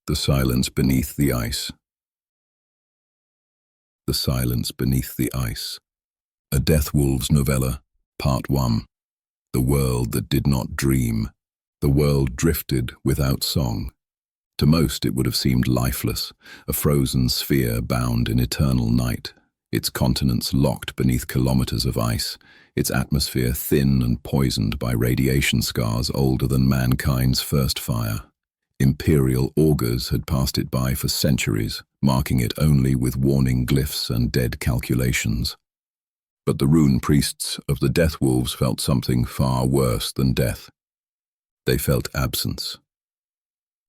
The Silence Beneath the Ice. The Silence Beneath the Ice. A Death Wolves novella, Part 1. The world that did not dream. The world drifted without song. To most it would have seemed lifeless, a frozen sphere bound in eternal night, its continents locked beneath kilometers of ice, its atmosphere thin and poisoned by radiation scars older than mankind's first fire. Imperial augurs had passed it by for centuries, marking it only with warning glyphs and dead calculations. But the rune priests of the Death Wolves felt something far worse than death. They felt absence.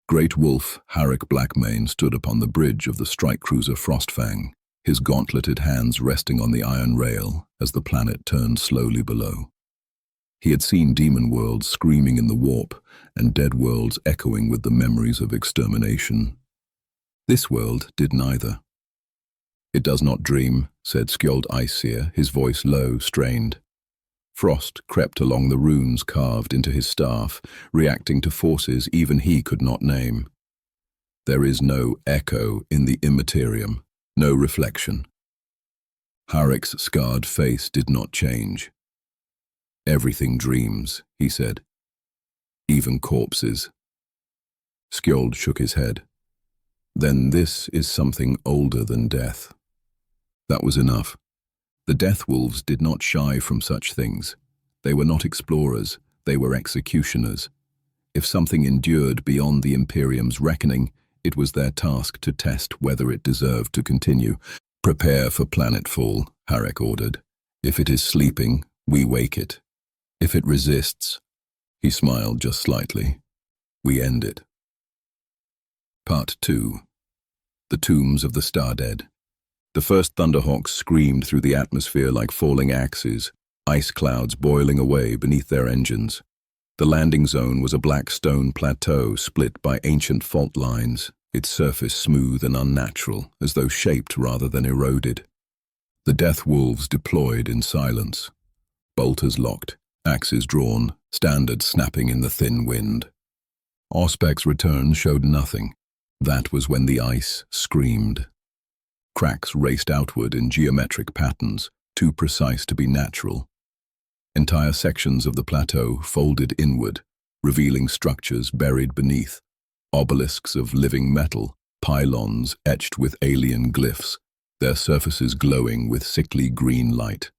Great Wolf Harrick Blackmane stood upon the bridge of the strike cruiser Frostfang, his gauntleted hands resting on the iron rail as the planet turned slowly below. He had seen demon worlds screaming in the warp and dead worlds echoing with the memories of extermination. This world did neither. "It does not dream," said Skjold Iceseer, his voice low, strained. Frost crept along the runes carved into his staff, reacting to forces even he could not name. There is no echo in the immaterium, no reflection. Harrick's scarred face did not change. "Everything dreams," he said. "Even corpses." Skjold shook his head. "Then this is something older than death." That was enough. The Death Wolves did not shy from such things. They were not explorers, they were executioners. If something endured beyond the Imperium's reckoning, it was their task to test whether it deserved to continue. "Prepare for planetfall," Harrick ordered. "If it is sleeping, we wake it. If it resists," he smiled just slightly, "we end it." Part 2. The Tombs of the Stardead. The first thunderhawks screamed through the atmosphere like falling axes, ice clouds boiling away beneath their engines. The landing zone was a black stone plateau split by ancient fault lines, its surface smooth and unnatural, as though shaped rather than eroded. The Death Wolves deployed in silence. Bolters locked, axes drawn, standards snapping in the thin wind. Auspec's return showed nothing. That was when the ice screamed. Cracks raced outward in geometric patterns, too precise to be natural. Entire sections of the plateau folded inward, revealing structures buried beneath, obelisks of living metal, pylons etched with alien glyphs, their surfaces glowing with sickly green light.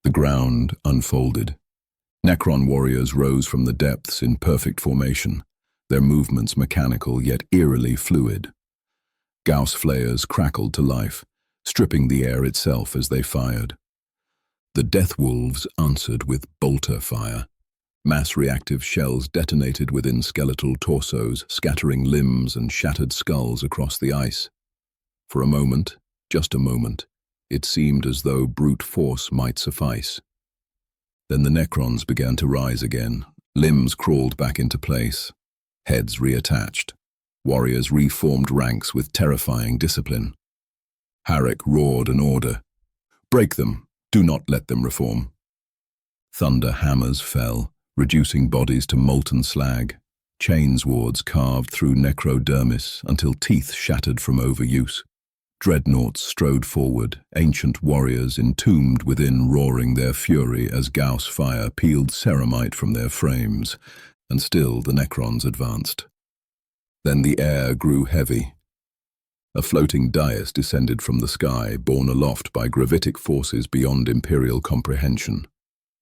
The ground unfolded. Necron warriors rose from the depths in perfect formation, their movements mechanical yet eerily fluid. Gauss flares crackled to life, stripping the air itself as they fired. The Death Wolves answered with bolter fire. Mass-reactive shells detonated within skeletal torsos, scattering limbs and shattered skulls across the ice. For a moment, just a moment, it seemed as though brute force might suffice. Then the Necrons began to rise again, limbs crawled back into place, heads reattached. Warriors reformed ranks with terrifying discipline. Harrick roared an order. "Break them! Do not let them reform." Thunder hammers fell, reducing bodies to molten slag. Chains wards carved through necrodermis until teeth shattered from overuse. Dreadnoughts strode forward, ancient warriors entombed within roaring their fury as Gauss fire peeled ceramite from their frames, and still the Necrons advanced. Then the air grew heavy. A floating dais descended from the sky, borne aloft by gravitic forces beyond imperial comprehension.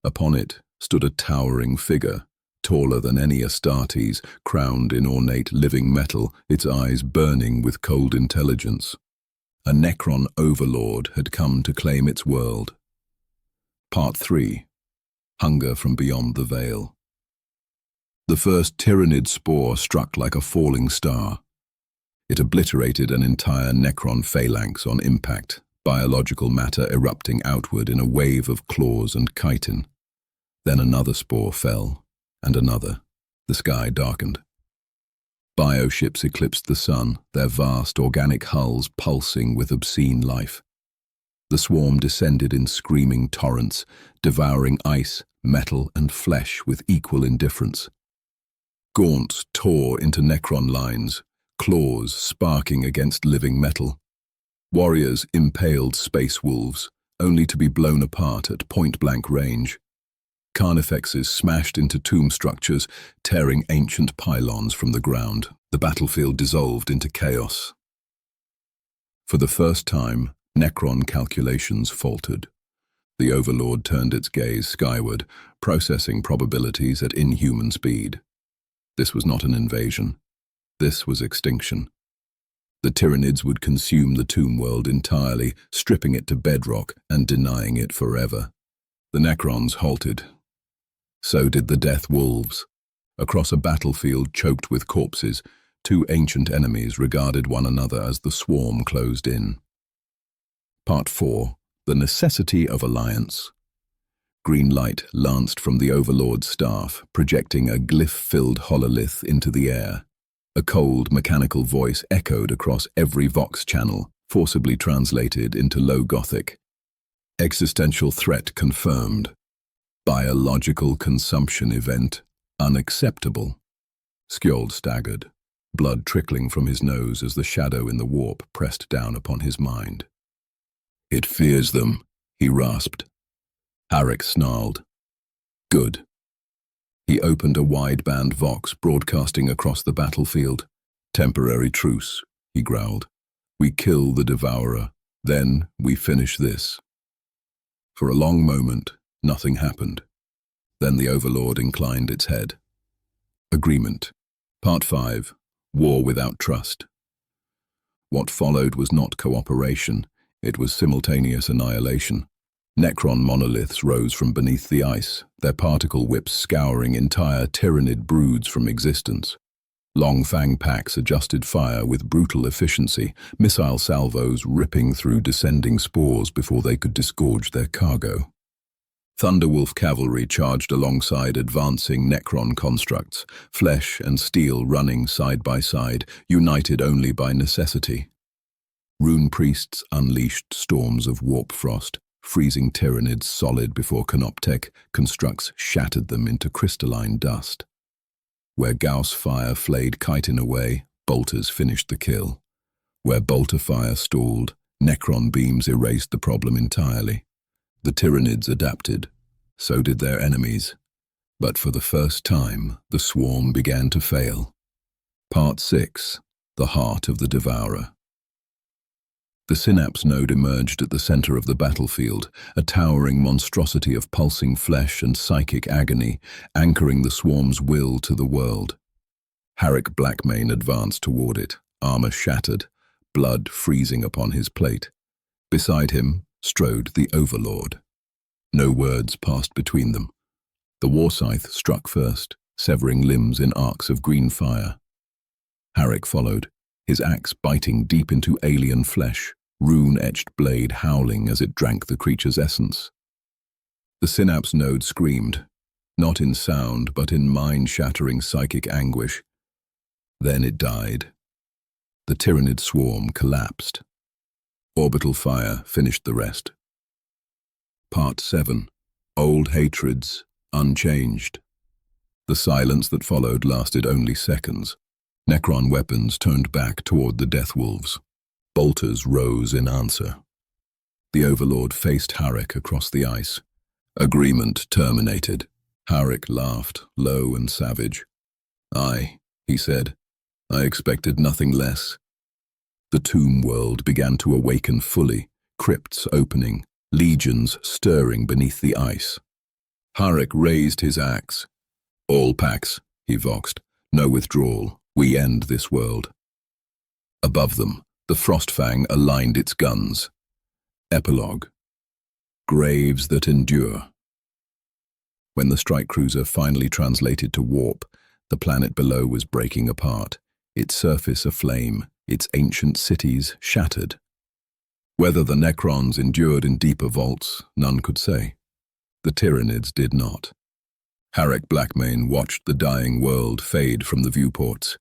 Upon it stood a towering figure, taller than any Astartes, crowned in ornate living metal, its eyes burning with cold intelligence. A Necron overlord had come to claim its world. Part 3. Hunger from Beyond the Veil. The first Tyranid spore struck like a falling star. It obliterated an entire Necron phalanx on impact, biological matter erupting outward in a wave of claws and chitin. Then another spore fell, and another. The sky darkened. Bioships eclipsed the sun, their vast organic hulls pulsing with obscene life. The swarm descended in screaming torrents, devouring ice, metal, and flesh with equal indifference. Gaunts tore into Necron lines, claws sparking against living metal. Warriors impaled space wolves, only to be blown apart at point-blank range. Carnifexes smashed into tomb structures, tearing ancient pylons from the ground. The battlefield dissolved into chaos. For the first time, Necron calculations faltered. The Overlord turned its gaze skyward, processing probabilities at inhuman speed. This was not an invasion. This was extinction. The Tyranids would consume the tomb world entirely, stripping it to bedrock and denying it forever. The Necrons halted. So did the Death Wolves. Across a battlefield choked with corpses, two ancient enemies regarded one another as the swarm closed in. Part 4. The Necessity of Alliance. Green light lanced from the Overlord's staff, projecting a glyph-filled hololith into the air. A cold, mechanical voice echoed across every Vox channel, forcibly translated into Low Gothic. Existential threat confirmed. Biological consumption event unacceptable. Skjold staggered, blood trickling from his nose as the shadow in the warp pressed down upon his mind. It fears them, he rasped. Harek snarled. Good. He opened a wideband Vox broadcasting across the battlefield. Temporary truce, he growled. We kill the Devourer, then we finish this. For a long moment, nothing happened. Then the Overlord inclined its head. Agreement. Part 5. War without trust. What followed was not cooperation, it was simultaneous annihilation. Necron monoliths rose from beneath the ice, their particle whips scouring entire Tyranid broods from existence. Long fang packs adjusted fire with brutal efficiency, missile salvos ripping through descending spores before they could disgorge their cargo. Thunderwolf cavalry charged alongside advancing Necron constructs, flesh and steel running side by side, united only by necessity. Rune priests unleashed storms of warp frost, freezing Tyranids solid before Canoptech constructs shattered them into crystalline dust. Where Gauss fire flayed chitin away, bolters finished the kill. Where bolter fire stalled, Necron beams erased the problem entirely. The Tyranids adapted. So did their enemies. But for the first time, the swarm began to fail. Part 6. The Heart of the Devourer. The synapse node emerged at the center of the battlefield, a towering monstrosity of pulsing flesh and psychic agony, anchoring the swarm's will to the world. Harek Blackmane advanced toward it, armor shattered, blood freezing upon his plate. Beside him strode the Overlord. No words passed between them. The war scythe struck first, severing limbs in arcs of green fire. Harek followed, his axe biting deep into alien flesh, rune-etched blade howling as it drank the creature's essence. The synapse node screamed, not in sound but in mind-shattering psychic anguish. Then it died. The Tyranid swarm collapsed. Orbital fire finished the rest. Part 7. Old hatreds, unchanged. The silence that followed lasted only seconds. Necron weapons turned back toward the Death Wolves. Bolters rose in answer. The Overlord faced Harek across the ice. Agreement terminated. Harek laughed, low and savage. Aye, he said. I expected nothing less. The tomb world began to awaken fully, crypts opening, legions stirring beneath the ice. Harek raised his axe. All packs, he voxed. No withdrawal. We end this world. Above them, the Frostfang aligned its guns. Epilogue. Graves that endure. When the strike cruiser finally translated to warp, the planet below was breaking apart, its surface aflame, its ancient cities shattered. Whether the Necrons endured in deeper vaults, none could say. The Tyranids did not. Harek Blackmane watched the dying world fade from the viewports.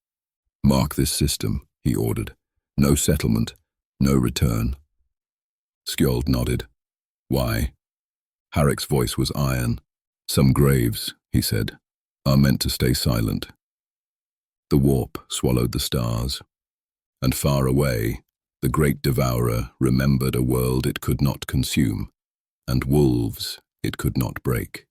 Mark this system, he ordered. No settlement, no return. Skjold nodded. Why? Harek's voice was iron. Some graves, he said, are meant to stay silent. The warp swallowed the stars. And far away, the Great Devourer remembered a world it could not consume, and wolves it could not break.